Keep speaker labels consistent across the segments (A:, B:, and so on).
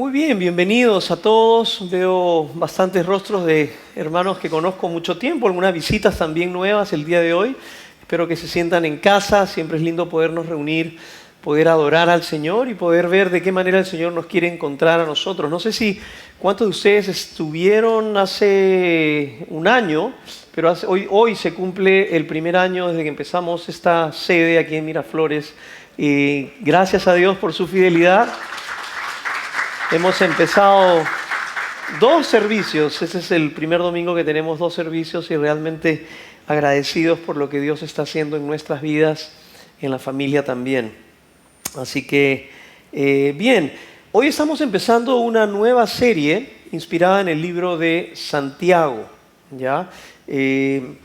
A: Muy bien, bienvenidos a todos. Veo bastantes rostros de hermanos que conozco mucho tiempo, algunas visitas también nuevas el día de hoy. Espero que se sientan en casa, siempre es lindo podernos reunir, poder adorar al Señor y poder ver de qué manera el Señor nos quiere encontrar a nosotros. No sé si cuántos de ustedes estuvieron hace un año, pero hoy se cumple el primer año desde que empezamos esta sede aquí en Miraflores. Y gracias a Dios por su fidelidad. Hemos empezado 2 servicios, ese es el primer domingo que tenemos 2 servicios y realmente agradecidos por lo que Dios está haciendo en nuestras vidas, en la familia también. Así que, bien, hoy estamos empezando una nueva serie inspirada en el libro de Santiago, ¿ya?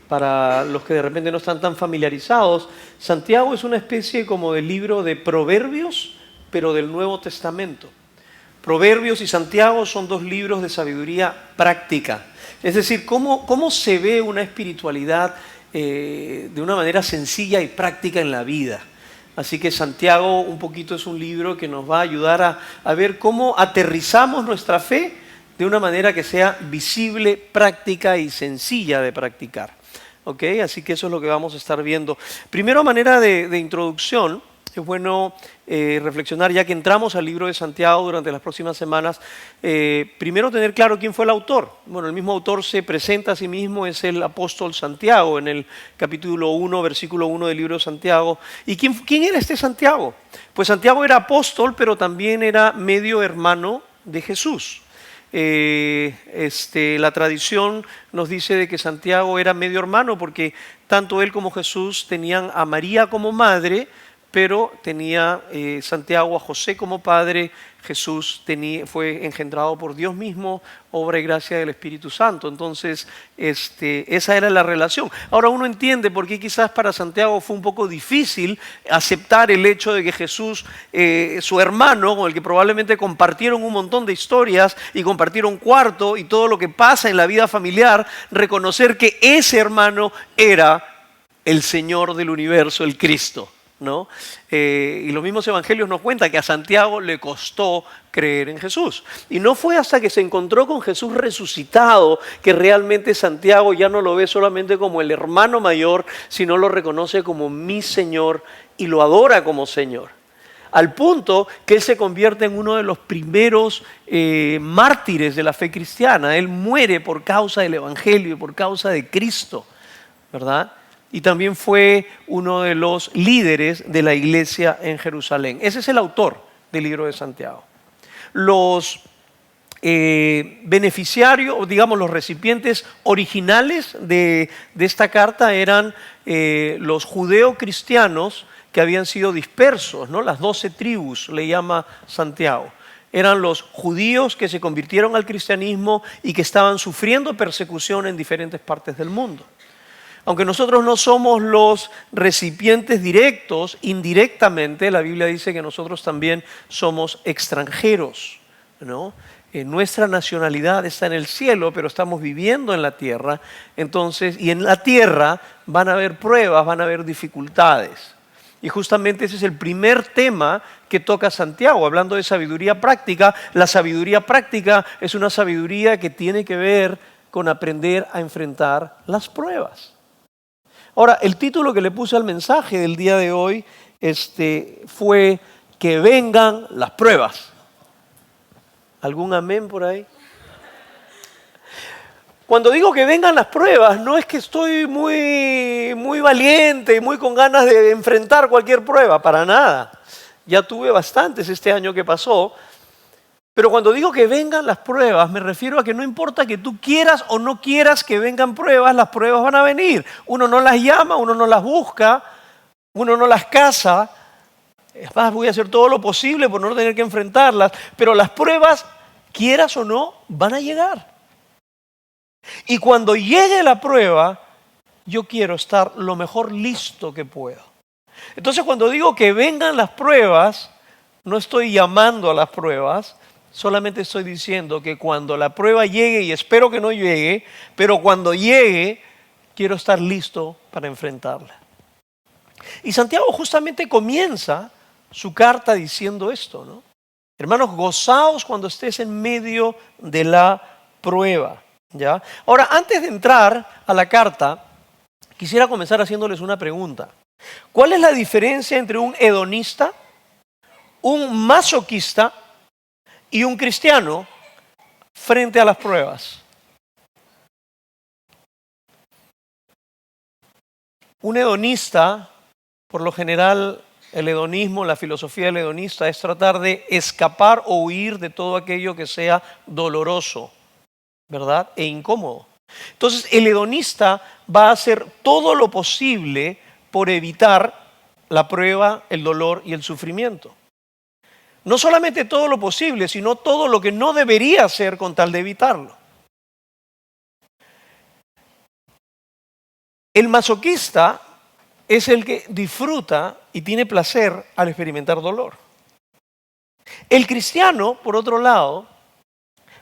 A: Para los que de repente no están tan familiarizados, Santiago es una especie como de libro de proverbios, pero del Nuevo Testamento. Proverbios y Santiago son 2 libros de sabiduría práctica. Es decir, cómo se ve una espiritualidad de una manera sencilla y práctica en la vida. Así que Santiago un poquito es un libro que nos va a ayudar a ver cómo aterrizamos nuestra fe de una manera que sea visible, práctica y sencilla de practicar. ¿Ok? Así que eso es lo que vamos a estar viendo. Primero, a manera de introducción, es bueno reflexionar, ya que entramos al libro de Santiago durante las próximas semanas, primero tener claro quién fue el autor. Bueno, el mismo autor se presenta a sí mismo, es el apóstol Santiago, en el capítulo 1, versículo 1 del libro de Santiago. ¿Y quién era este Santiago? Pues Santiago era apóstol, pero también era medio hermano de Jesús. La tradición nos dice de que Santiago era medio hermano porque tanto él como Jesús tenían a María como madre, pero tenía Santiago a José como padre. Jesús fue engendrado por Dios mismo, obra y gracia del Espíritu Santo. Entonces, esa era la relación. Ahora uno entiende por qué quizás para Santiago fue un poco difícil aceptar el hecho de que Jesús, su hermano, con el que probablemente compartieron un montón de historias y compartieron cuarto y todo lo que pasa en la vida familiar, reconocer que ese hermano era el Señor del universo, el Cristo, ¿no? Y los mismos evangelios nos cuentan que a Santiago le costó creer en Jesús. Y no fue hasta que se encontró con Jesús resucitado que realmente Santiago ya no lo ve solamente como el hermano mayor, sino lo reconoce como mi Señor y lo adora como Señor. Al punto que él se convierte en uno de los primeros mártires de la fe cristiana. Él muere por causa del evangelio y por causa de Cristo, ¿verdad? Y también fue uno de los líderes de la iglesia en Jerusalén. Ese es el autor del libro de Santiago. Los beneficiarios, digamos los recipientes originales de esta carta eran los judeocristianos que habían sido dispersos, ¿no? Las 12 tribus le llama Santiago. Eran los judíos que se convirtieron al cristianismo y que estaban sufriendo persecución en diferentes partes del mundo. Aunque nosotros no somos los recipientes directos, indirectamente la Biblia dice que nosotros también somos extranjeros, ¿no? Nuestra nacionalidad está en el cielo, pero estamos viviendo en la tierra. Entonces, y en la tierra van a haber pruebas, van a haber dificultades. Y justamente ese es el primer tema que toca Santiago, hablando de sabiduría práctica. La sabiduría práctica es una sabiduría que tiene que ver con aprender a enfrentar las pruebas. Ahora, el título que le puse al mensaje del día de hoy fue que vengan las pruebas. ¿Algún amén por ahí? Cuando digo que vengan las pruebas, no es que estoy muy valiente, muy con ganas de enfrentar cualquier prueba, para nada. Ya tuve bastantes este año que pasó. Pero cuando digo que vengan las pruebas, me refiero a que no importa que tú quieras o no quieras que vengan pruebas, las pruebas van a venir. Uno no las llama, uno no las busca, uno no las caza. Es más, voy a hacer todo lo posible por no tener que enfrentarlas, pero las pruebas, quieras o no, van a llegar. Y cuando llegue la prueba, yo quiero estar lo mejor listo que puedo. Entonces, cuando digo que vengan las pruebas, no estoy llamando a las pruebas, solamente estoy diciendo que cuando la prueba llegue, y espero que no llegue, pero cuando llegue, quiero estar listo para enfrentarla. Y Santiago justamente comienza su carta diciendo esto, ¿no? Hermanos, gozaos cuando estés en medio de la prueba. ¿Ya? Ahora, antes de entrar a la carta, quisiera comenzar haciéndoles una pregunta. ¿Cuál es la diferencia entre un hedonista, un masoquista y un cristiano frente a las pruebas? Un hedonista, por lo general, el hedonismo, la filosofía del hedonista es tratar de escapar o huir de todo aquello que sea doloroso, ¿verdad? E incómodo. Entonces, el hedonista va a hacer todo lo posible por evitar la prueba, el dolor y el sufrimiento. No solamente todo lo posible, sino todo lo que no debería hacer con tal de evitarlo. El masoquista es el que disfruta y tiene placer al experimentar dolor. El cristiano, por otro lado,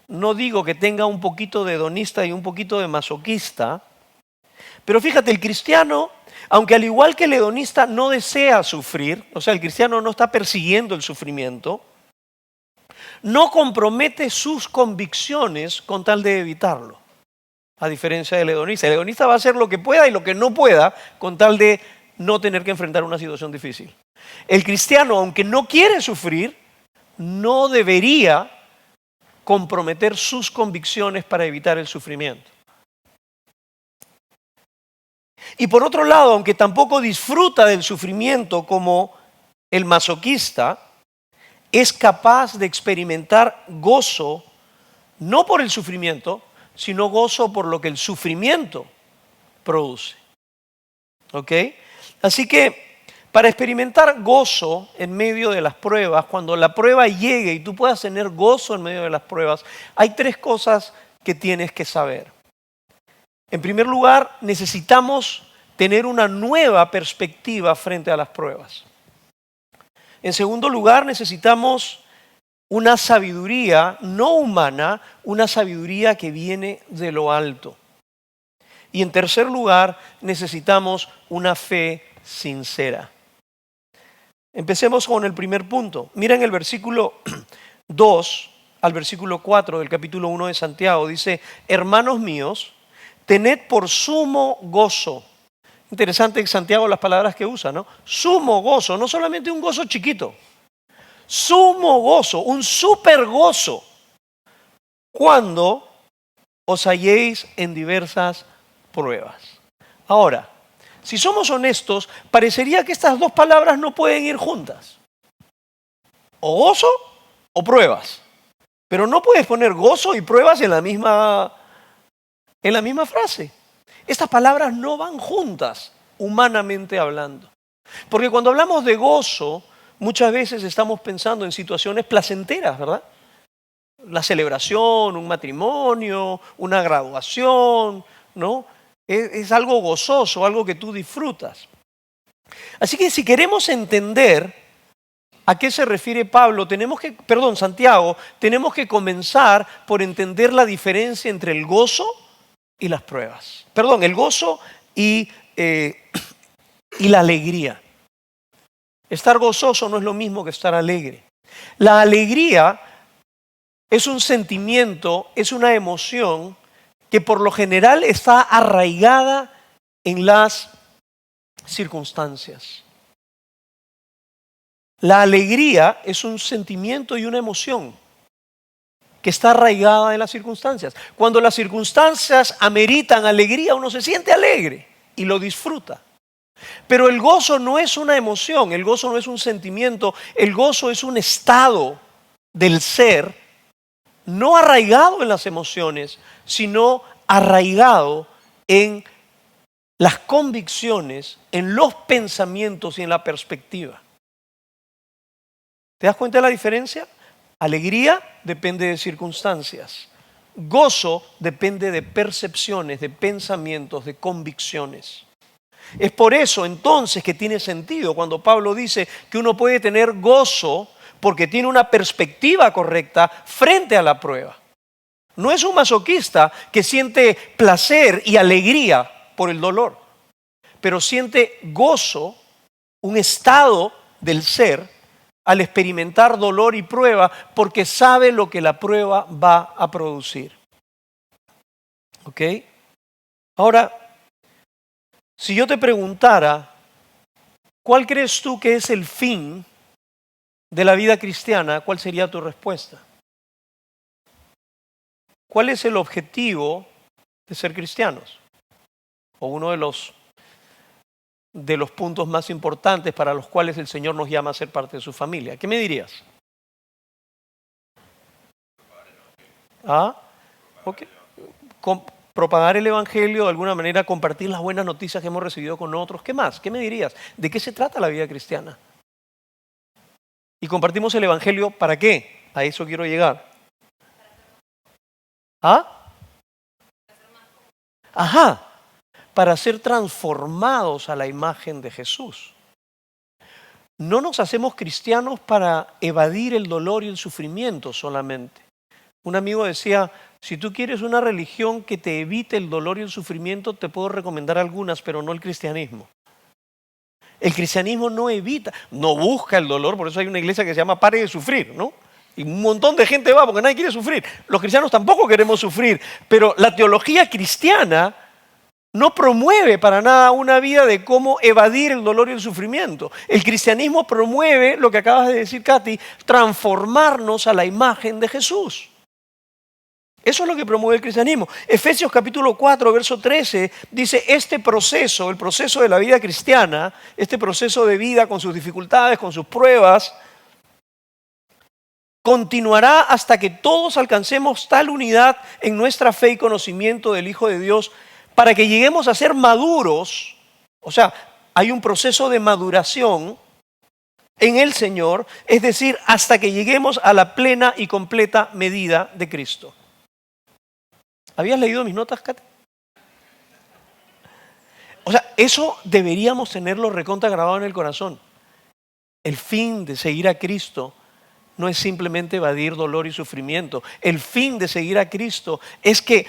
A: no digo que tenga un poquito de hedonista y un poquito de masoquista, pero fíjate, el cristiano, aunque al igual que el hedonista no desea sufrir, o sea, el cristiano no está persiguiendo el sufrimiento, no compromete sus convicciones con tal de evitarlo, a diferencia del hedonista. El hedonista va a hacer lo que pueda y lo que no pueda con tal de no tener que enfrentar una situación difícil. El cristiano, aunque no quiere sufrir, no debería comprometer sus convicciones para evitar el sufrimiento. Y por otro lado, aunque tampoco disfruta del sufrimiento como el masoquista, es capaz de experimentar gozo, no por el sufrimiento, sino gozo por lo que el sufrimiento produce. ¿Ok? Así que para experimentar gozo en medio de las pruebas, cuando la prueba llegue y tú puedas tener gozo en medio de las pruebas, hay tres cosas que tienes que saber. En primer lugar, necesitamos tener una nueva perspectiva frente a las pruebas. En segundo lugar, necesitamos una sabiduría no humana, una sabiduría que viene de lo alto. Y en tercer lugar, necesitamos una fe sincera. Empecemos con el primer punto. Miren el versículo 2 al versículo 4 del capítulo 1 de Santiago. Dice, hermanos míos, tened por sumo gozo. Interesante en Santiago las palabras que usa, ¿no? Sumo gozo, no solamente un gozo chiquito. Sumo gozo, un super gozo, cuando os halléis en diversas pruebas. Ahora, si somos honestos, parecería que estas dos palabras no pueden ir juntas. O gozo o pruebas. Pero no puedes poner gozo y pruebas en la misma frase. Estas palabras no van juntas, humanamente hablando. Porque cuando hablamos de gozo, muchas veces estamos pensando en situaciones placenteras, ¿verdad? La celebración, un matrimonio, una graduación, ¿no? Es algo gozoso, algo que tú disfrutas. Así que si queremos entender a qué se refiere Santiago, tenemos que comenzar por entender la diferencia entre el gozo y las pruebas. El gozo y la alegría. Estar gozoso no es lo mismo que estar alegre. La alegría es un sentimiento, es una emoción que por lo general está arraigada en las circunstancias. La alegría es un sentimiento y una emoción que está arraigada en las circunstancias. Cuando las circunstancias ameritan alegría, uno se siente alegre y lo disfruta. Pero el gozo no es una emoción, el gozo no es un sentimiento, el gozo es un estado del ser, no arraigado en las emociones, sino arraigado en las convicciones, en los pensamientos y en la perspectiva. ¿Te das cuenta de la diferencia? Alegría depende de circunstancias. Gozo depende de percepciones, de pensamientos, de convicciones. Es por eso entonces que tiene sentido cuando Pablo dice que uno puede tener gozo porque tiene una perspectiva correcta frente a la prueba. No es un masoquista que siente placer y alegría por el dolor, pero siente gozo, un estado del ser al experimentar dolor y prueba porque sabe lo que la prueba va a producir. ¿Ok? Ahora, si yo te preguntara, ¿cuál crees tú que es el fin de la vida cristiana? ¿Cuál sería tu respuesta? ¿Cuál es el objetivo de ser cristianos? O uno de los puntos más importantes para los cuales el Señor nos llama a ser parte de su familia. ¿Qué me dirías? ¿Ah? Okay. Propagar el Evangelio, de alguna manera compartir las buenas noticias que hemos recibido con otros. ¿Qué más? ¿Qué me dirías? ¿De qué se trata la vida cristiana? Y compartimos el Evangelio, ¿para qué? A eso quiero llegar. ¿Ah? Ajá, para ser transformados a la imagen de Jesús. No nos hacemos cristianos para evadir el dolor y el sufrimiento solamente. Un amigo decía, si tú quieres una religión que te evite el dolor y el sufrimiento, te puedo recomendar algunas, pero no el cristianismo. El cristianismo no evita, no busca el dolor, por eso hay una iglesia que se llama Pare de Sufrir, ¿no? Y un montón de gente va porque nadie quiere sufrir. Los cristianos tampoco queremos sufrir, pero la teología cristiana no promueve para nada una vida de cómo evadir el dolor y el sufrimiento. El cristianismo promueve, lo que acabas de decir, Katy, transformarnos a la imagen de Jesús. Eso es lo que promueve el cristianismo. Efesios capítulo 4, verso 13, dice, este proceso, el proceso de la vida cristiana, este proceso de vida con sus dificultades, con sus pruebas, continuará hasta que todos alcancemos tal unidad en nuestra fe y conocimiento del Hijo de Dios, para que lleguemos a ser maduros. O sea, hay un proceso de maduración en el Señor, es decir, hasta que lleguemos a la plena y completa medida de Cristo. ¿Habías leído mis notas, Katy? O sea, eso deberíamos tenerlo recontra grabado en el corazón. El fin de seguir a Cristo no es simplemente evadir dolor y sufrimiento. El fin de seguir a Cristo es que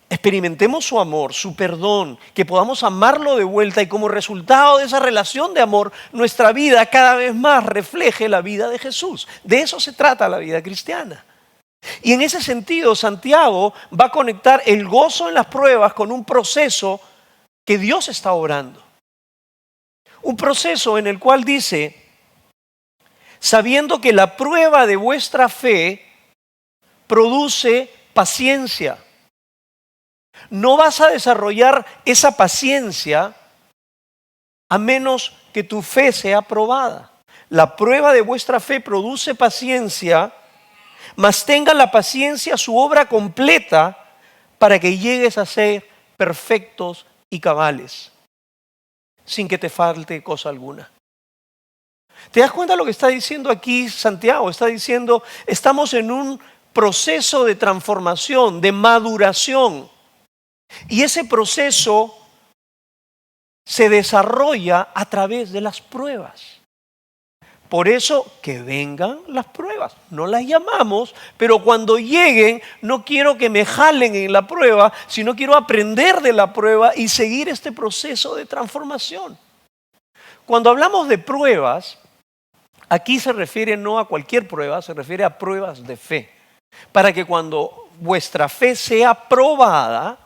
A: experimentemos su amor, su perdón, que podamos amarlo de vuelta y como resultado de esa relación de amor, nuestra vida cada vez más refleje la vida de Jesús. De eso se trata la vida cristiana. Y en ese sentido, Santiago va a conectar el gozo en las pruebas con un proceso que Dios está obrando. Un proceso en el cual dice, sabiendo que la prueba de vuestra fe produce paciencia. No vas a desarrollar esa paciencia a menos que tu fe sea probada. La prueba de vuestra fe produce paciencia, mas tenga la paciencia su obra completa para que llegues a ser perfectos y cabales, sin que te falte cosa alguna. ¿Te das cuenta de lo que está diciendo aquí Santiago? Está diciendo, estamos en un proceso de transformación, de maduración. Y ese proceso se desarrolla a través de las pruebas. Por eso que vengan las pruebas. No las llamamos, pero cuando lleguen no quiero que me jalen en la prueba, sino quiero aprender de la prueba y seguir este proceso de transformación. Cuando hablamos de pruebas, aquí se refiere no a cualquier prueba, se refiere a pruebas de fe. Para que cuando vuestra fe sea probada.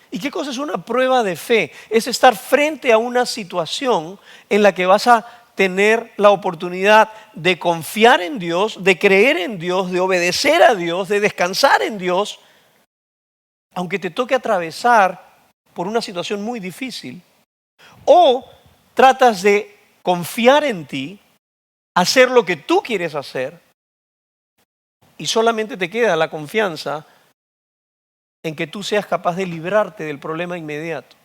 A: ¿Y qué cosa es una prueba de fe? Es estar frente a una situación en la que vas a tener la oportunidad de confiar en Dios, de creer en Dios, de obedecer a Dios, de descansar en Dios, aunque te toque atravesar por una situación muy difícil. O tratas de confiar en ti, hacer lo que tú quieres hacer, y solamente te queda la confianza en que tú seas capaz de librarte del problema inmediato.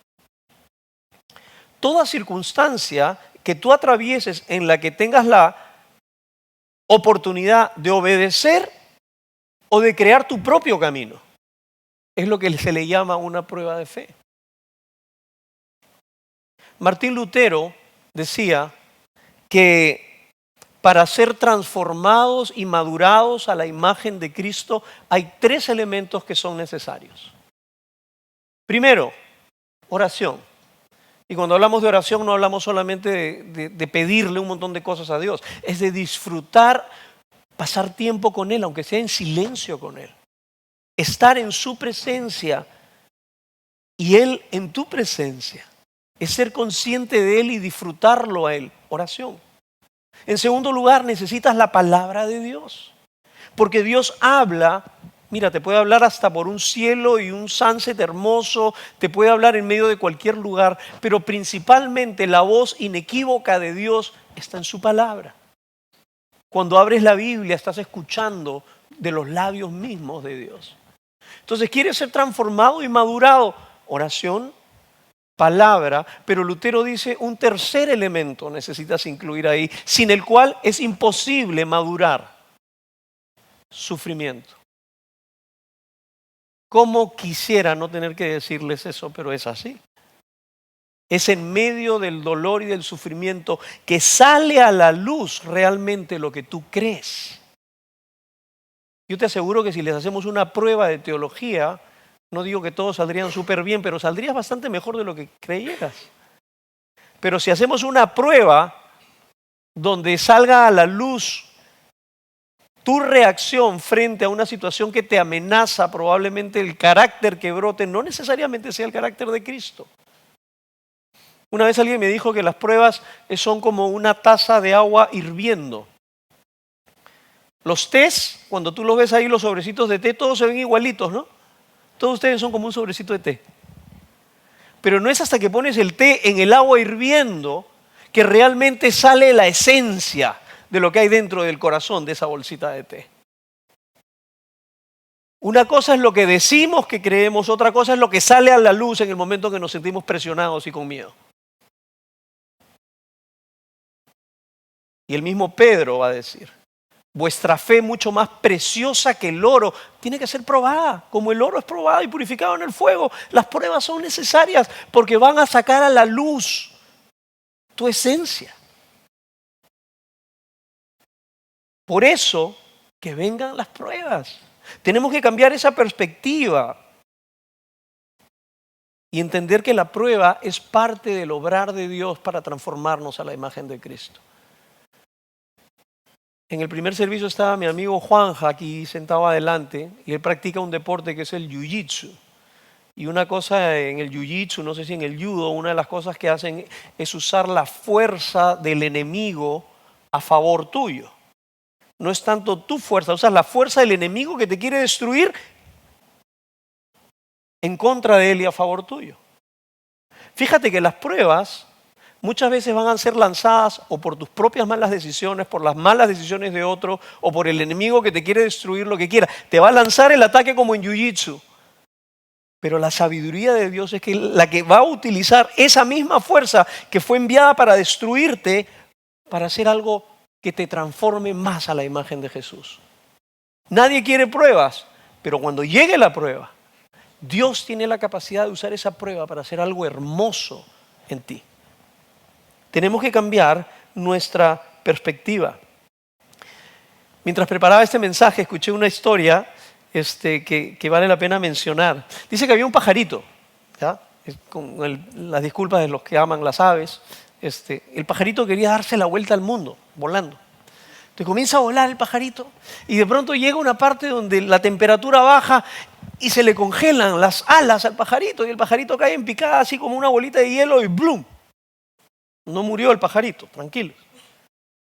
A: Toda circunstancia que tú atravieses en la que tengas la oportunidad de obedecer o de crear tu propio camino, es lo que se le llama una prueba de fe. Martín Lutero decía que para ser transformados y madurados a la imagen de Cristo hay 3 elementos que son necesarios. Primero, oración. Y cuando hablamos de oración no hablamos solamente de pedirle un montón de cosas a Dios, es de disfrutar, pasar tiempo con Él, aunque sea en silencio con Él. Estar en su presencia y Él en tu presencia. Es ser consciente de Él y disfrutarlo a Él. Oración. En segundo lugar, necesitas la palabra de Dios. Porque Dios habla, mira, te puede hablar hasta por un cielo y un sunset hermoso, te puede hablar en medio de cualquier lugar, pero principalmente la voz inequívoca de Dios está en su palabra. Cuando abres la Biblia estás escuchando de los labios mismos de Dios. Entonces, ¿quieres ser transformado y madurado? Oración, palabra, pero Lutero dice un tercer elemento necesitas incluir ahí, sin el cual es imposible madurar: sufrimiento. Cómo quisiera no tener que decirles eso, pero es así. Es en medio del dolor y del sufrimiento que sale a la luz realmente lo que tú crees. Yo te aseguro que si les hacemos una prueba de teología, no digo que todos saldrían súper bien, pero saldrías bastante mejor de lo que creyeras. Pero si hacemos una prueba donde salga a la luz tu reacción frente a una situación que te amenaza, probablemente el carácter que brote no necesariamente sea el carácter de Cristo. Una vez alguien me dijo que las pruebas son como una taza de agua hirviendo. Los tés, cuando tú los ves ahí, los sobrecitos de té, todos se ven igualitos, ¿no? Todos ustedes son como un sobrecito de té. Pero no es hasta que pones el té en el agua hirviendo que realmente sale la esencia de lo que hay dentro del corazón de esa bolsita de té. Una cosa es lo que decimos que creemos, otra cosa es lo que sale a la luz en el momento que nos sentimos presionados y con miedo. Y el mismo Pedro va a decir: vuestra fe, mucho más preciosa que el oro, tiene que ser probada. Como el oro es probado y purificado en el fuego, las pruebas son necesarias porque van a sacar a la luz tu esencia. Por eso, que vengan las pruebas. Tenemos que cambiar esa perspectiva y entender que la prueba es parte del obrar de Dios para transformarnos a la imagen de Cristo. En el primer servicio estaba mi amigo Juanja aquí sentado adelante y él practica un deporte que es el jiu-jitsu. Y una cosa en el jiu-jitsu, no sé si en el judo, una de las cosas que hacen es usar la fuerza del enemigo a favor tuyo. No es tanto tu fuerza, usas la fuerza del enemigo que te quiere destruir en contra de él y a favor tuyo. Fíjate que las pruebas muchas veces van a ser lanzadas o por tus propias malas decisiones, por las malas decisiones de otro, o por el enemigo que te quiere destruir lo que quiera. Te va a lanzar el ataque como en jiu-jitsu. Pero la sabiduría de Dios es que la que va a utilizar esa misma fuerza que fue enviada para destruirte, para hacer algo que te transforme más a la imagen de Jesús. Nadie quiere pruebas, pero cuando llegue la prueba, Dios tiene la capacidad de usar esa prueba para hacer algo hermoso en ti. Tenemos que cambiar nuestra perspectiva. Mientras preparaba este mensaje, escuché una historia que vale la pena mencionar. Dice que había un pajarito, ¿ya? Con las disculpas de los que aman las aves. El pajarito quería darse la vuelta al mundo, volando. Entonces comienza a volar el pajarito y de pronto llega una parte donde la temperatura baja y se le congelan las alas al pajarito y el pajarito cae en picada así como una bolita de hielo y ¡blum! No murió el pajarito, tranquilo.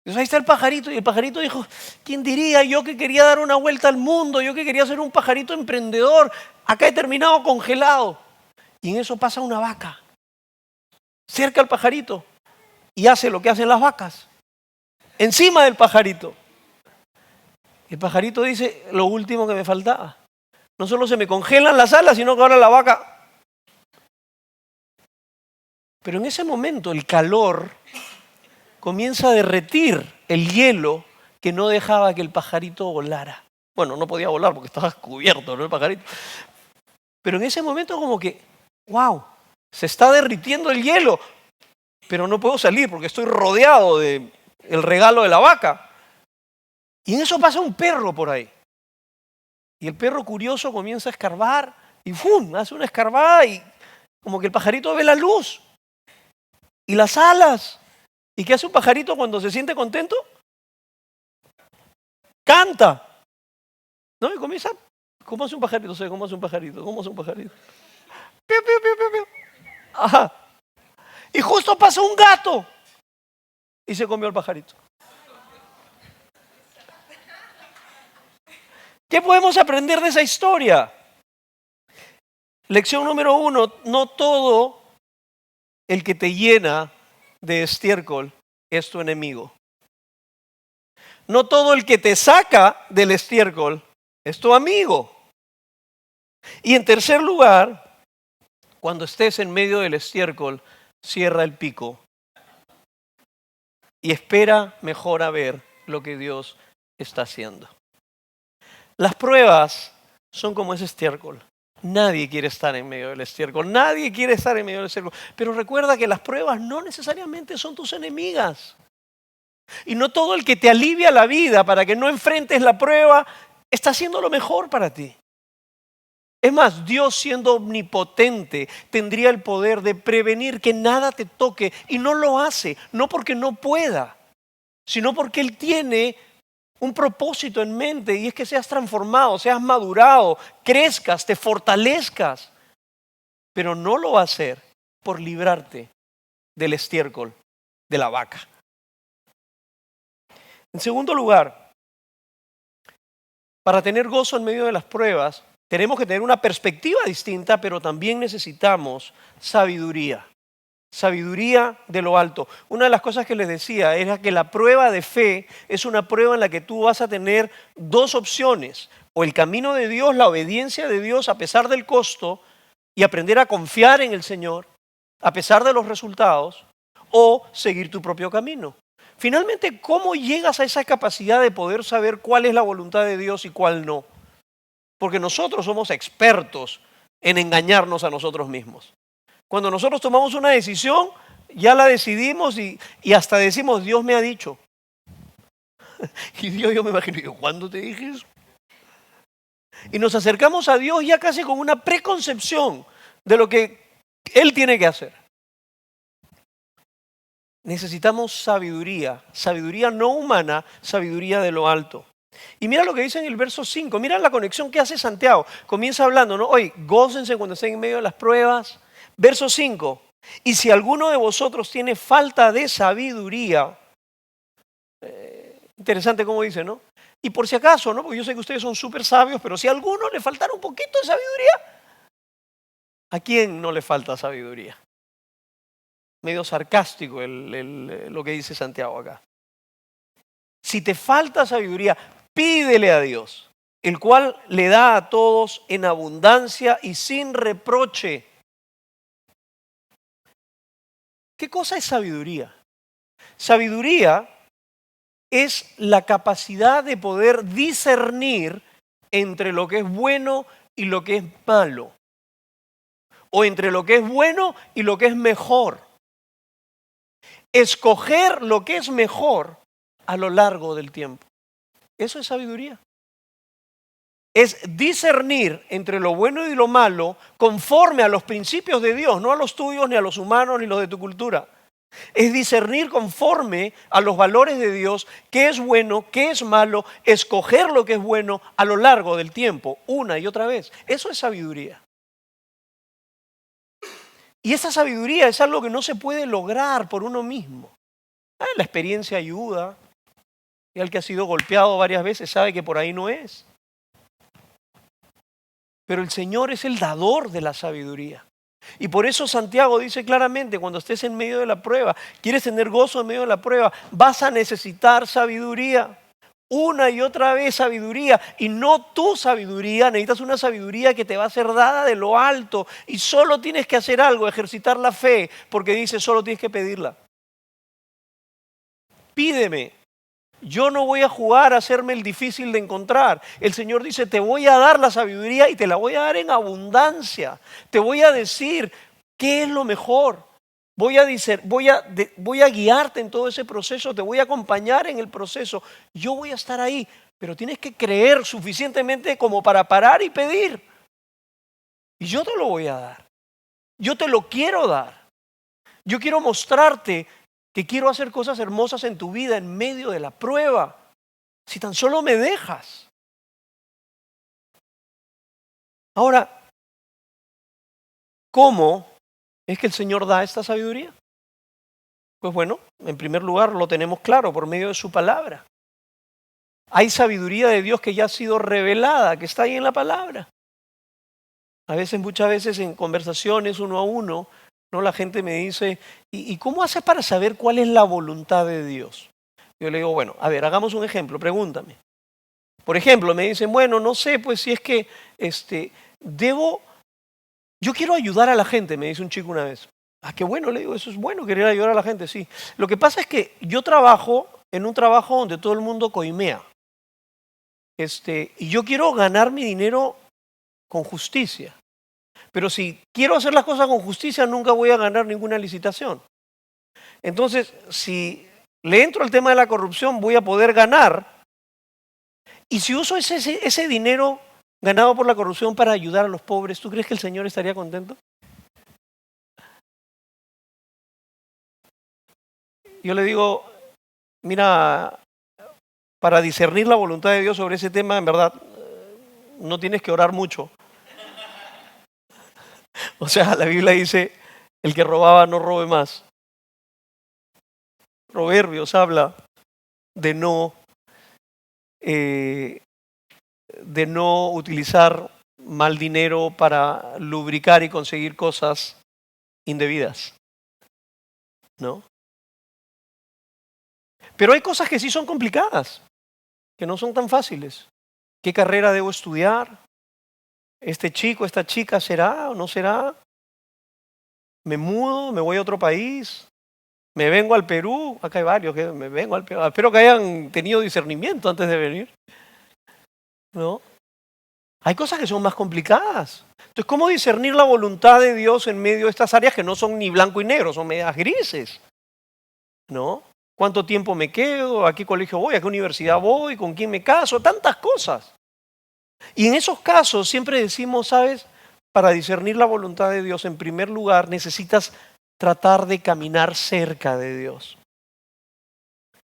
A: Entonces ahí está el pajarito y el pajarito dijo: ¿quién diría yo que quería dar una vuelta al mundo? Yo que quería ser un pajarito emprendedor. Acá he terminado congelado. Y en eso pasa una vaca cerca al pajarito y hace lo que hacen las vacas, encima del pajarito. El pajarito dice: lo último que me faltaba. No solo se me congelan las alas, sino que ahora la vaca... Pero en ese momento el calor comienza a derretir el hielo que no dejaba que el pajarito volara. Bueno, no podía volar porque estaba cubierto, ¿no? El pajarito. Pero en ese momento como que, wow, se está derritiendo el hielo, pero no puedo salir porque estoy rodeado del regalo de la vaca. Y en eso pasa un perro por ahí. Y el perro curioso comienza a escarbar y ¡fum! Hace una escarbada y como que el pajarito ve la luz. y las alas. ¿Y qué hace un pajarito cuando se siente contento? Canta. ¿No? Y comienza. ¿Cómo hace un pajarito? ¿Cómo hace un pajarito? ¿Cómo hace un pajarito? Piu, piu, piu, piu, piu. Ajá. Y justo pasó un gato y se comió el pajarito. ¿Qué podemos aprender de esa historia? Lección número 1, no todo el que te llena de estiércol es tu enemigo. No todo el que te saca del estiércol es tu amigo. Y en tercer lugar, cuando estés en medio del estiércol, cierra el pico y espera mejor a ver lo que Dios está haciendo. Las pruebas son como ese estiércol. Nadie quiere estar en medio del estiércol. Nadie quiere estar en medio del estiércol. Pero recuerda que las pruebas no necesariamente son tus enemigas. Y no todo el que te alivia la vida para que no enfrentes la prueba está haciendo lo mejor para ti. Es más, Dios siendo omnipotente tendría el poder de prevenir que nada te toque y no lo hace, no porque no pueda, sino porque Él tiene un propósito en mente y es que seas transformado, seas madurado, crezcas, te fortalezcas. Pero no lo va a hacer por librarte del estiércol de la vaca. En segundo lugar, para tener gozo en medio de las pruebas, tenemos que tener una perspectiva distinta, pero también necesitamos sabiduría. Sabiduría de lo alto. Una de las cosas que les decía era que la prueba de fe es una prueba en la que tú vas a tener dos opciones. O el camino de Dios, la obediencia de Dios a pesar del costo y aprender a confiar en el Señor a pesar de los resultados, o seguir tu propio camino. Finalmente, ¿cómo llegas a esa capacidad de poder saber cuál es la voluntad de Dios y cuál no? Porque nosotros somos expertos en engañarnos a nosotros mismos. Cuando nosotros tomamos una decisión, ya la decidimos y hasta decimos, Dios me ha dicho. Y Dios, yo me imagino, ¿cuándo te dije eso? Y nos acercamos a Dios ya casi con una preconcepción de lo que Él tiene que hacer. Necesitamos sabiduría, sabiduría no humana, sabiduría de lo alto. Y mira lo que dice en el verso 5, mira la conexión que hace Santiago. Comienza hablando, ¿no? Oye, gócense cuando estén en medio de las pruebas. Verso 5, y si alguno de vosotros tiene falta de sabiduría, interesante cómo dice, ¿no? Y por si acaso, ¿no? Porque yo sé que ustedes son súper sabios, pero si a alguno le faltara un poquito de sabiduría, ¿a quién no le falta sabiduría? Medio sarcástico lo que dice Santiago acá. Si te falta sabiduría, pídele a Dios, el cual le da a todos en abundancia y sin reproche. ¿Qué cosa es sabiduría? Sabiduría es la capacidad de poder discernir entre lo que es bueno y lo que es malo. O entre lo que es bueno y lo que es mejor. Escoger lo que es mejor a lo largo del tiempo. Eso es sabiduría. Es discernir entre lo bueno y lo malo conforme a los principios de Dios, no a los tuyos, ni a los humanos, ni los de tu cultura. Es discernir conforme a los valores de Dios, qué es bueno, qué es malo, escoger lo que es bueno a lo largo del tiempo, una y otra vez. Eso es sabiduría. Y esa sabiduría es algo que no se puede lograr por uno mismo. La experiencia ayuda. Y el que ha sido golpeado varias veces sabe que por ahí no es. Pero el Señor es el dador de la sabiduría. Y por eso Santiago dice claramente, cuando estés en medio de la prueba, quieres tener gozo en medio de la prueba, vas a necesitar sabiduría. Una y otra vez sabiduría. Y no tu sabiduría, necesitas una sabiduría que te va a ser dada de lo alto. Y solo tienes que hacer algo, ejercitar la fe, porque dice, solo tienes que pedirla. Pídeme. Yo no voy a jugar a hacerme el difícil de encontrar. El Señor dice, te voy a dar la sabiduría y te la voy a dar en abundancia. Te voy a decir qué es lo mejor. Voy a guiarte en todo ese proceso, te voy a acompañar en el proceso. Yo voy a estar ahí, pero tienes que creer suficientemente como para parar y pedir. Y yo te lo voy a dar. Yo te lo quiero dar. Yo quiero mostrarte que quiero hacer cosas hermosas en tu vida en medio de la prueba. Si tan solo me dejas. Ahora, ¿cómo es que el Señor da esta sabiduría? Pues bueno, en primer lugar lo tenemos claro por medio de su palabra. Hay sabiduría de Dios que ya ha sido revelada, que está ahí en la palabra. Muchas veces en conversaciones uno a uno, ¿no? La gente me dice, ¿y cómo haces para saber cuál es la voluntad de Dios? Yo le digo, bueno, a ver, hagamos un ejemplo, pregúntame. Por ejemplo, me dicen, bueno, no sé, pues si es que yo quiero ayudar a la gente, me dice un chico una vez. Ah, qué bueno, le digo, eso es bueno, querer ayudar a la gente, sí. Lo que pasa es que yo trabajo en un trabajo donde todo el mundo coimea. Y yo quiero ganar mi dinero con justicia. Pero si quiero hacer las cosas con justicia, nunca voy a ganar ninguna licitación. Entonces, si le entro al tema de la corrupción, voy a poder ganar. Y si uso ese dinero ganado por la corrupción para ayudar a los pobres, ¿tú crees que el Señor estaría contento? Yo le digo, mira, para discernir la voluntad de Dios sobre ese tema, en verdad, no tienes que orar mucho. O sea, la Biblia dice, el que robaba no robe más. Proverbios habla de eh, de no utilizar mal dinero para lubricar y conseguir cosas indebidas, ¿no? Pero hay cosas que sí son complicadas, que no son tan fáciles. ¿Qué carrera debo estudiar? ¿Este chico, esta chica será o no será? ¿Me mudo? ¿Me voy a otro país? ¿Me vengo al Perú? Acá hay varios que me vengo al Perú. Espero que hayan tenido discernimiento antes de venir, ¿no? Hay cosas que son más complicadas. Entonces, ¿cómo discernir la voluntad de Dios en medio de estas áreas que no son ni blanco y negro, son medias grises? ¿No? ¿Cuánto tiempo me quedo? ¿A qué colegio voy? ¿A qué universidad voy? ¿Con quién me caso? Tantas cosas. Y en esos casos siempre decimos, ¿sabes? Para discernir la voluntad de Dios, en primer lugar, necesitas tratar de caminar cerca de Dios.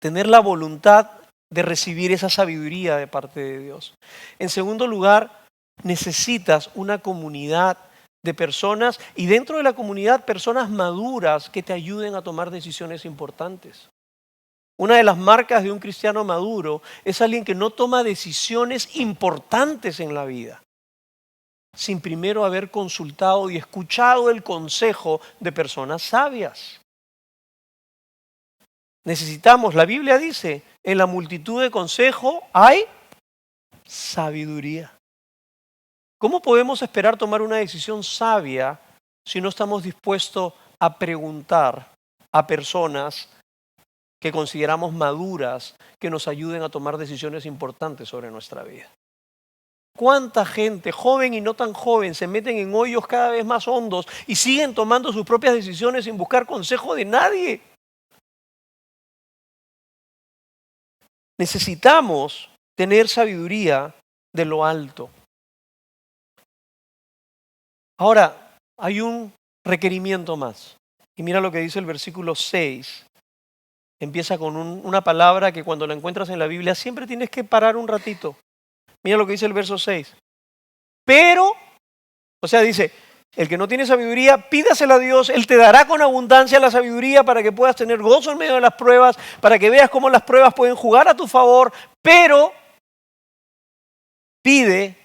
A: Tener la voluntad de recibir esa sabiduría de parte de Dios. En segundo lugar, necesitas una comunidad de personas y dentro de la comunidad personas maduras que te ayuden a tomar decisiones importantes. Una de las marcas de un cristiano maduro es alguien que no toma decisiones importantes en la vida sin primero haber consultado y escuchado el consejo de personas sabias. Necesitamos, la Biblia dice, en la multitud de consejo hay sabiduría. ¿Cómo podemos esperar tomar una decisión sabia si no estamos dispuestos a preguntar a personas que consideramos maduras que nos ayuden a tomar decisiones importantes sobre nuestra vida? ¿Cuánta gente, joven y no tan joven, se meten en hoyos cada vez más hondos y siguen tomando sus propias decisiones sin buscar consejo de nadie? Necesitamos tener sabiduría de lo alto. Ahora, hay un requerimiento más. Y mira lo que dice el versículo 6. Empieza con una palabra que cuando la encuentras en la Biblia siempre tienes que parar un ratito. Mira lo que dice el verso 6. Pero, o sea, dice, el que no tiene sabiduría, pídasela a Dios, Él te dará con abundancia la sabiduría para que puedas tener gozo en medio de las pruebas, para que veas cómo las pruebas pueden jugar a tu favor, pero pide,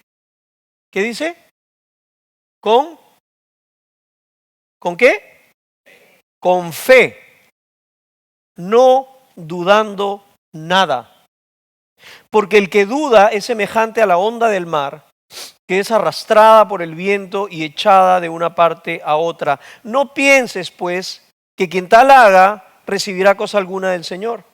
A: ¿qué dice? ¿Con qué? Con fe, no dudando nada. Porque el que duda es semejante a la onda del mar, que es arrastrada por el viento y echada de una parte a otra. No pienses, pues, que quien tal haga recibirá cosa alguna del Señor.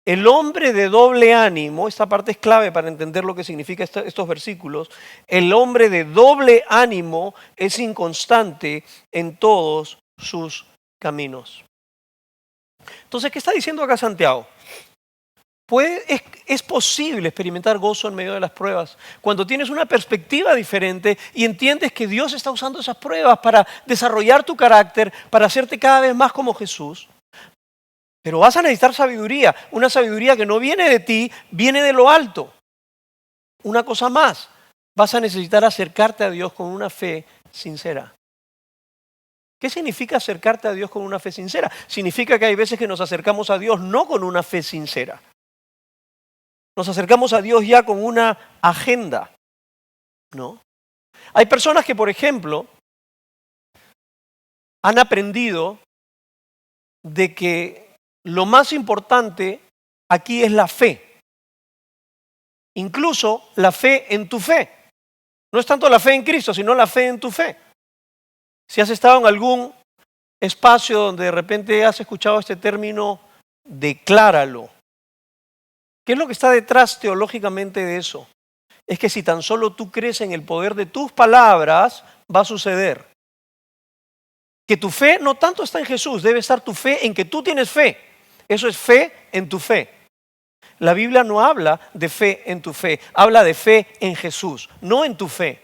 A: El hombre de doble ánimo, esta parte es clave para entender lo que significa estos versículos, el hombre de doble ánimo es inconstante en todos sus caminos. Entonces, ¿qué está diciendo acá Santiago? Es posible experimentar gozo en medio de las pruebas. Cuando tienes una perspectiva diferente y entiendes que Dios está usando esas pruebas para desarrollar tu carácter, para hacerte cada vez más como Jesús. Pero vas a necesitar sabiduría, una sabiduría que no viene de ti, viene de lo alto. Una cosa más, vas a necesitar acercarte a Dios con una fe sincera. ¿Qué significa acercarte a Dios con una fe sincera? Significa que hay veces que nos acercamos a Dios no con una fe sincera. Nos acercamos a Dios ya con una agenda, ¿no? Hay personas que, por ejemplo, han aprendido de que lo más importante aquí es la fe. Incluso la fe en tu fe. No es tanto la fe en Cristo, sino la fe en tu fe. Si has estado en algún espacio donde de repente has escuchado este término, decláralo. ¿Qué es lo que está detrás teológicamente de eso? Es que si tan solo tú crees en el poder de tus palabras, va a suceder. Que tu fe no tanto está en Jesús, debe estar tu fe en que tú tienes fe. Eso es fe en tu fe. La Biblia no habla de fe en tu fe, habla de fe en Jesús, no en tu fe.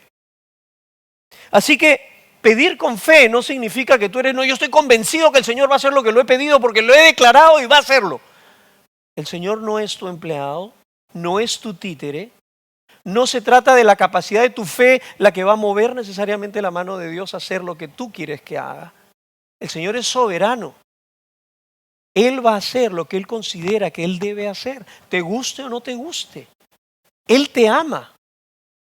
A: Así que pedir con fe no significa que tú eres, no, yo estoy convencido que el Señor va a hacer lo que lo he pedido porque lo he declarado y va a hacerlo. El Señor no es tu empleado, no es tu títere. No se trata de la capacidad de tu fe la que va a mover necesariamente la mano de Dios a hacer lo que tú quieres que haga. El Señor es soberano. Él va a hacer lo que Él considera que Él debe hacer, te guste o no te guste. Él te ama.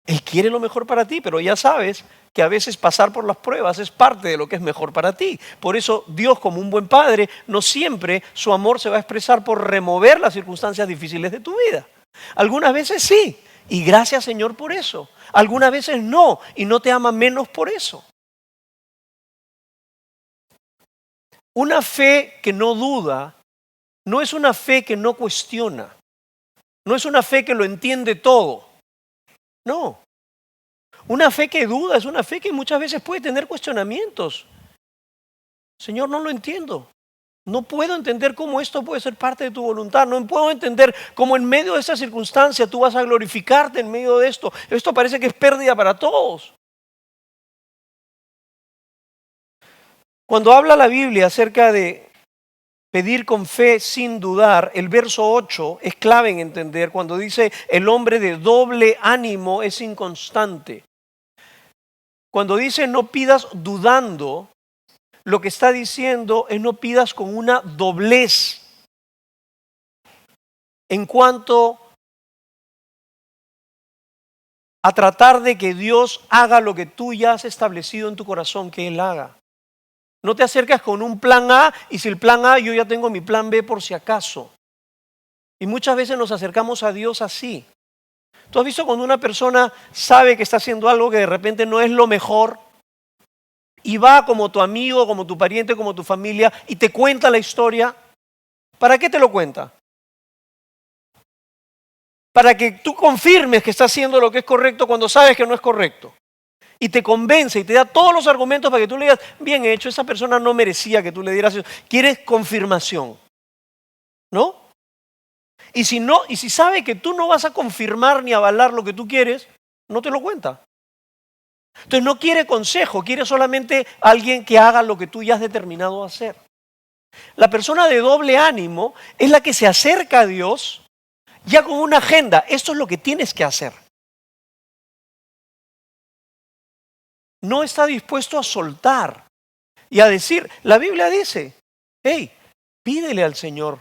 A: Él quiere lo mejor para ti, pero ya sabes que a veces pasar por las pruebas es parte de lo que es mejor para ti. Por eso Dios, como un buen padre, no siempre su amor se va a expresar por remover las circunstancias difíciles de tu vida. Algunas veces sí, y gracias Señor por eso. Algunas veces no, y no te ama menos por eso. Una fe que no duda no es una fe que no cuestiona. No es una fe que lo entiende todo. No. Una fe que duda es una fe que muchas veces puede tener cuestionamientos. Señor, no lo entiendo. No puedo entender cómo esto puede ser parte de tu voluntad. No puedo entender cómo en medio de esta circunstancia tú vas a glorificarte en medio de esto. Esto parece que es pérdida para todos. Cuando habla la Biblia acerca de pedir con fe sin dudar, el verso 8 es clave en entender cuando dice el hombre de doble ánimo es inconstante. Cuando dice no pidas dudando, lo que está diciendo es no pidas con una doblez en cuanto a tratar de que Dios haga lo que tú ya has establecido en tu corazón que Él haga. No te acercas con un plan A y si el plan A yo ya tengo mi plan B por si acaso. Y muchas veces nos acercamos a Dios así. ¿Tú has visto cuando una persona sabe que está haciendo algo que de repente no es lo mejor y va como tu amigo, como tu pariente, como tu familia y te cuenta la historia? ¿Para qué te lo cuenta? Para que tú confirmes que está haciendo lo que es correcto cuando sabes que no es correcto. Y te convence y te da todos los argumentos para que tú le digas, bien hecho, esa persona no merecía que tú le dieras eso. Quieres confirmación, ¿no? Y si sabe que tú no vas a confirmar ni avalar lo que tú quieres, no te lo cuenta. Entonces no quiere consejo, quiere solamente alguien que haga lo que tú ya has determinado hacer. La persona de doble ánimo es la que se acerca a Dios ya con una agenda. Esto es lo que tienes que hacer. No está dispuesto a soltar y a decir, la Biblia dice, hey, pídele al Señor.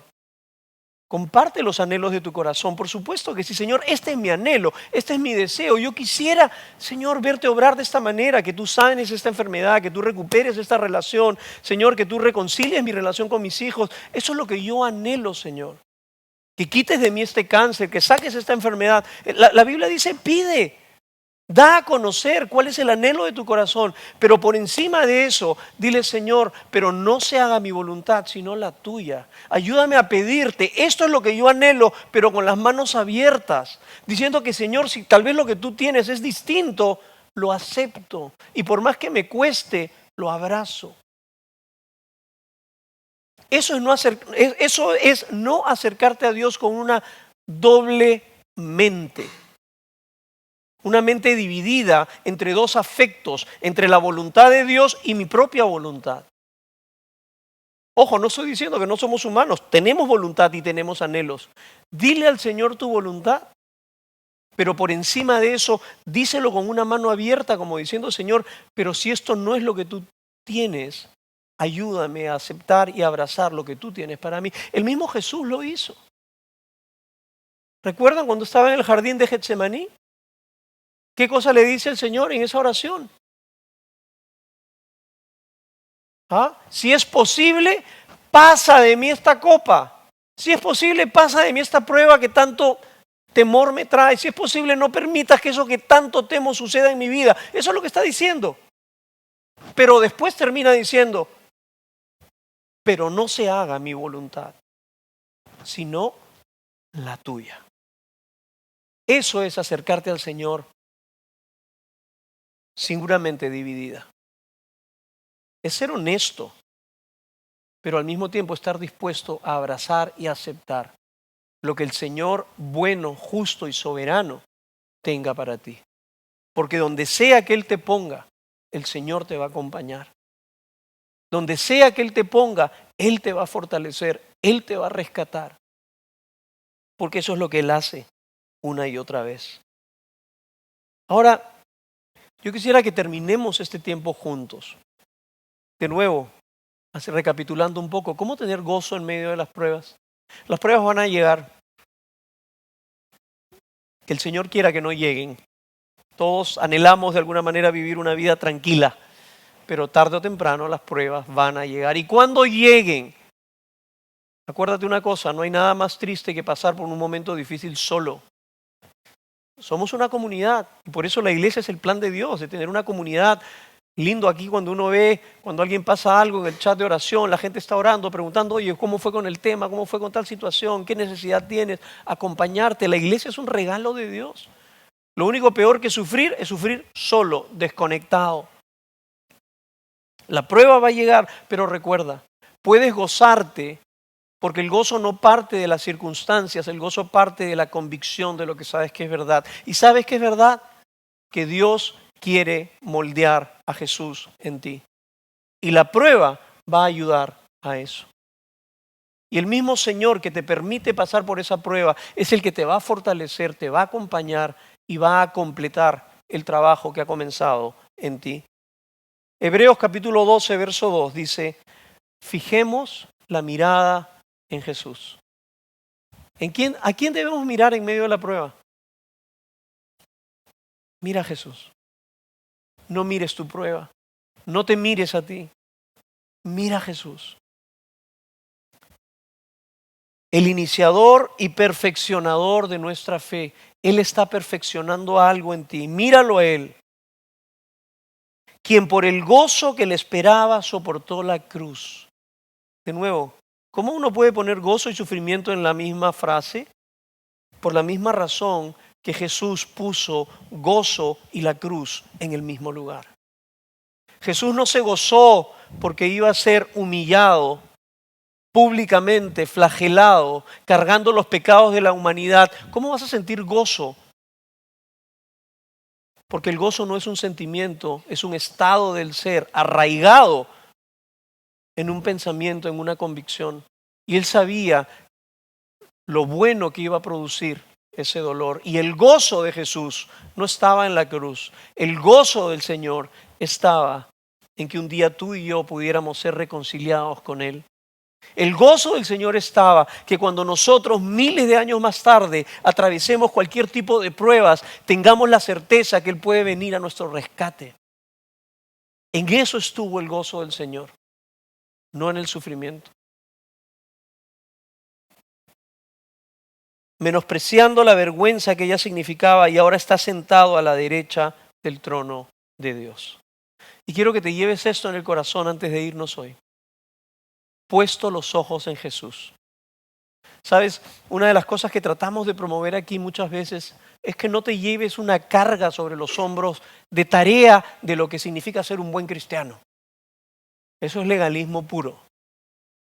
A: Comparte los anhelos de tu corazón. Por supuesto que sí, Señor, este es mi anhelo, este es mi deseo. Yo quisiera, Señor, verte obrar de esta manera, que tú sanes esta enfermedad, que tú recuperes esta relación. Señor, que tú reconcilies mi relación con mis hijos. Eso es lo que yo anhelo, Señor. Que quites de mí este cáncer, que saques esta enfermedad. La Biblia dice, pide. Da a conocer cuál es el anhelo de tu corazón, pero por encima de eso, dile Señor, pero no se haga mi voluntad, sino la tuya. Ayúdame a pedirte, esto es lo que yo anhelo, pero con las manos abiertas, diciendo que Señor, si tal vez lo que tú tienes es distinto, lo acepto y por más que me cueste, lo abrazo. Eso es no acercarte a Dios con una doblemente. Una mente dividida entre dos afectos, entre la voluntad de Dios y mi propia voluntad. Ojo, no estoy diciendo que no somos humanos, tenemos voluntad y tenemos anhelos. Dile al Señor tu voluntad, pero por encima de eso, díselo con una mano abierta, como diciendo, Señor, pero si esto no es lo que tú tienes, ayúdame a aceptar y abrazar lo que tú tienes para mí. El mismo Jesús lo hizo. ¿Recuerdan cuando estaba en el jardín de Getsemaní? ¿Qué cosa le dice el Señor en esa oración? ¿Ah? Si es posible, pasa de mí esta copa. Si es posible, pasa de mí esta prueba que tanto temor me trae. Si es posible, no permitas que eso que tanto temo suceda en mi vida. Eso es lo que está diciendo. Pero después termina diciendo, pero no se haga mi voluntad, sino la tuya. Eso es acercarte al Señor seguramente dividida. Es ser honesto, pero al mismo tiempo estar dispuesto a abrazar y aceptar lo que el Señor bueno, justo y soberano tenga para ti. Porque donde sea que Él te ponga, el Señor te va a acompañar. Donde sea que Él te ponga, Él te va a fortalecer, Él te va a rescatar. Porque eso es lo que Él hace una y otra vez. Ahora, yo quisiera que terminemos este tiempo juntos. De nuevo, así recapitulando un poco, ¿cómo tener gozo en medio de las pruebas? Las pruebas van a llegar. Que el Señor quiera que no lleguen. Todos anhelamos de alguna manera vivir una vida tranquila, pero tarde o temprano las pruebas van a llegar. Y cuando lleguen, acuérdate una cosa, no hay nada más triste que pasar por un momento difícil solo. Somos una comunidad y por eso la iglesia es el plan de Dios, de tener una comunidad. Lindo aquí cuando uno ve, cuando alguien pasa algo en el chat de oración, la gente está orando, preguntando, oye, ¿cómo fue con el tema? ¿Cómo fue con tal situación? ¿Qué necesidad tienes? Acompañarte. La iglesia es un regalo de Dios. Lo único peor que sufrir es sufrir solo, desconectado. La prueba va a llegar, pero recuerda, puedes gozarte porque el gozo no parte de las circunstancias, el gozo parte de la convicción de lo que sabes que es verdad. ¿Y sabes que es verdad? Que Dios quiere moldear a Jesús en ti. Y la prueba va a ayudar a eso. Y el mismo Señor que te permite pasar por esa prueba es el que te va a fortalecer, te va a acompañar y va a completar el trabajo que ha comenzado en ti. Hebreos capítulo 12, verso 2 dice, fijemos la mirada en Jesús. ¿A quién debemos mirar en medio de la prueba? Mira a Jesús. No mires tu prueba. No te mires a ti. Mira a Jesús. El iniciador y perfeccionador de nuestra fe. Él está perfeccionando algo en ti. Míralo a Él. Quien por el gozo que le esperaba soportó la cruz. De nuevo, ¿cómo uno puede poner gozo y sufrimiento en la misma frase? Por la misma razón que Jesús puso gozo y la cruz en el mismo lugar. Jesús no se gozó porque iba a ser humillado públicamente, flagelado, cargando los pecados de la humanidad. ¿Cómo vas a sentir gozo? Porque el gozo no es un sentimiento, es un estado del ser arraigado en un pensamiento, en una convicción. Y Él sabía lo bueno que iba a producir ese dolor. Y el gozo de Jesús no estaba en la cruz. El gozo del Señor estaba en que un día tú y yo pudiéramos ser reconciliados con Él. El gozo del Señor estaba que cuando nosotros miles de años más tarde atravesemos cualquier tipo de pruebas, tengamos la certeza que Él puede venir a nuestro rescate. En eso estuvo el gozo del Señor, no en el sufrimiento. Menospreciando la vergüenza que ella significaba y ahora está sentado a la derecha del trono de Dios. Y quiero que te lleves esto en el corazón antes de irnos hoy. Puesto los ojos en Jesús. ¿Sabes? Una de las cosas que tratamos de promover aquí muchas veces es que no te lleves una carga sobre los hombros de tarea de lo que significa ser un buen cristiano. Eso es legalismo puro,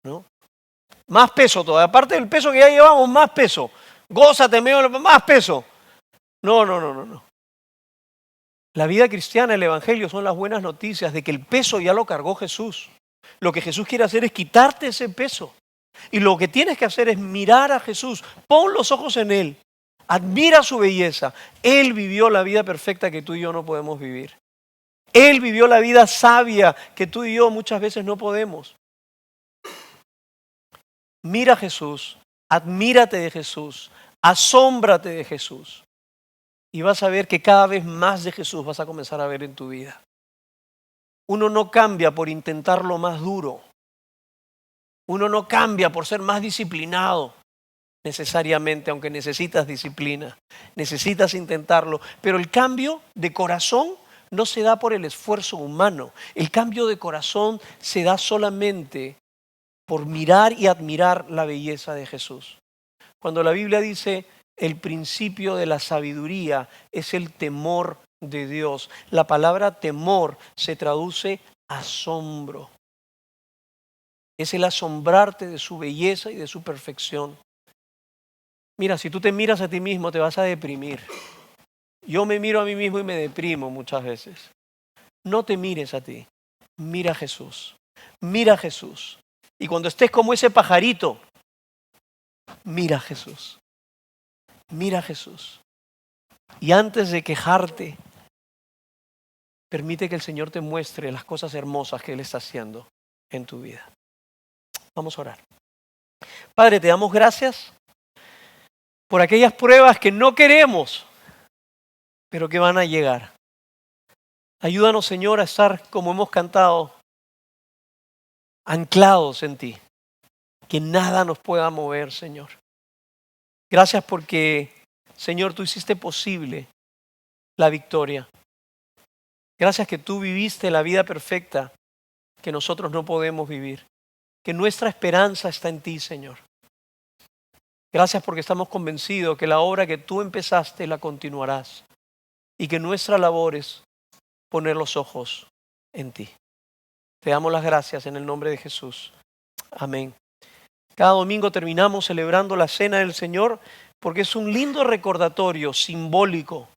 A: ¿no? Más peso todavía, aparte del peso que ya llevamos, más peso. gózate, más peso. No, no, no, no, no. La vida cristiana, el evangelio son las buenas noticias de que el peso ya lo cargó Jesús. Lo que Jesús quiere hacer es quitarte ese peso. Y lo que tienes que hacer es mirar a Jesús. Pon los ojos en Él. Admira su belleza. Él vivió la vida perfecta que tú y yo no podemos vivir. Él vivió la vida sabia que tú y yo muchas veces no podemos. Mira a Jesús. Admírate de Jesús. Asómbrate de Jesús. Y vas a ver que cada vez más de Jesús vas a comenzar a ver en tu vida. Uno no cambia por intentarlo más duro. Uno no cambia por ser más disciplinado necesariamente, aunque necesitas disciplina. Necesitas intentarlo. Pero el cambio de corazón no se da por el esfuerzo humano. El cambio de corazón se da solamente por mirar y admirar la belleza de Jesús. Cuando la Biblia dice el principio de la sabiduría es el temor de Dios, la palabra temor se traduce asombro. Es el asombrarte de su belleza y de su perfección. Mira, si tú te miras a ti mismo te vas a deprimir. Yo me miro a mí mismo y me deprimo muchas veces. No te mires a ti, mira a Jesús. Mira a Jesús. Y cuando estés como ese pajarito, mira a Jesús. Mira a Jesús. Y antes de quejarte, permite que el Señor te muestre las cosas hermosas que Él está haciendo en tu vida. Vamos a orar. Padre, te damos gracias por aquellas pruebas que no queremos, pero que van a llegar. Ayúdanos, Señor, a estar, como hemos cantado, anclados en ti. Que nada nos pueda mover, Señor. Gracias porque, Señor, tú hiciste posible la victoria. Gracias que tú viviste la vida perfecta que nosotros no podemos vivir. Que nuestra esperanza está en ti, Señor. Gracias porque estamos convencidos que la obra que tú empezaste la continuarás. Y que nuestra labor es poner los ojos en ti. Te damos las gracias en el nombre de Jesús. Amén. Cada domingo terminamos celebrando la cena del Señor porque es un lindo recordatorio simbólico.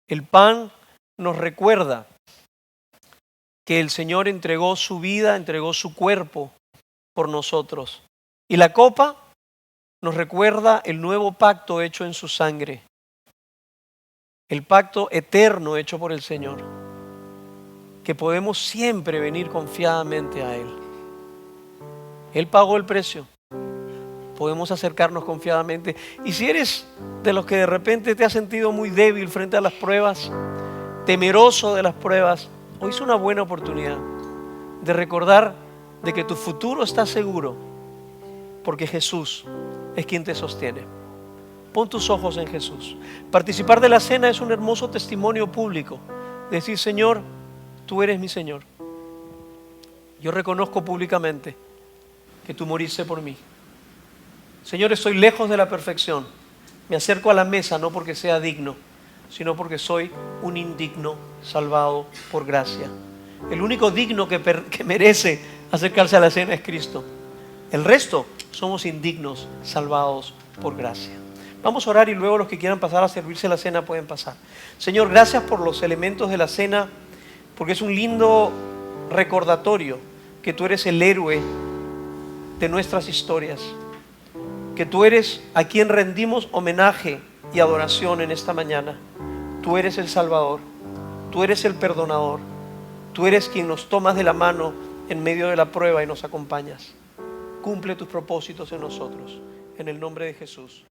A: El pan nos recuerda que el Señor entregó su vida, entregó su cuerpo por nosotros. Y la copa nos recuerda el nuevo pacto hecho en su sangre. El pacto eterno hecho por el Señor. Que podemos siempre venir confiadamente a Él. Él pagó el precio. Podemos acercarnos confiadamente. Y si eres de los que de repente te has sentido muy débil frente a las pruebas, temeroso de las pruebas, hoy es una buena oportunidad de recordar de que tu futuro está seguro porque Jesús es quien te sostiene. Pon tus ojos en Jesús. Participar de la cena es un hermoso testimonio público. Decir, Señor, tú eres mi Señor. Yo reconozco públicamente que tú moriste por mí. Señor, estoy lejos de la perfección. Me acerco a la mesa no porque sea digno, sino porque soy un indigno salvado por gracia. El único digno que merece acercarse a la cena es Cristo. El resto somos indignos salvados por gracia. Vamos a orar y luego los que quieran pasar a servirse la cena pueden pasar. Señor, gracias por los elementos de la cena, porque es un lindo recordatorio que tú eres el héroe de nuestras historias. Que tú eres a quien rendimos homenaje y adoración en esta mañana. Tú eres el Salvador, tú eres el perdonador, tú eres quien nos tomas de la mano en medio de la prueba y nos acompañas. Cumple tus propósitos en nosotros, en el nombre de Jesús.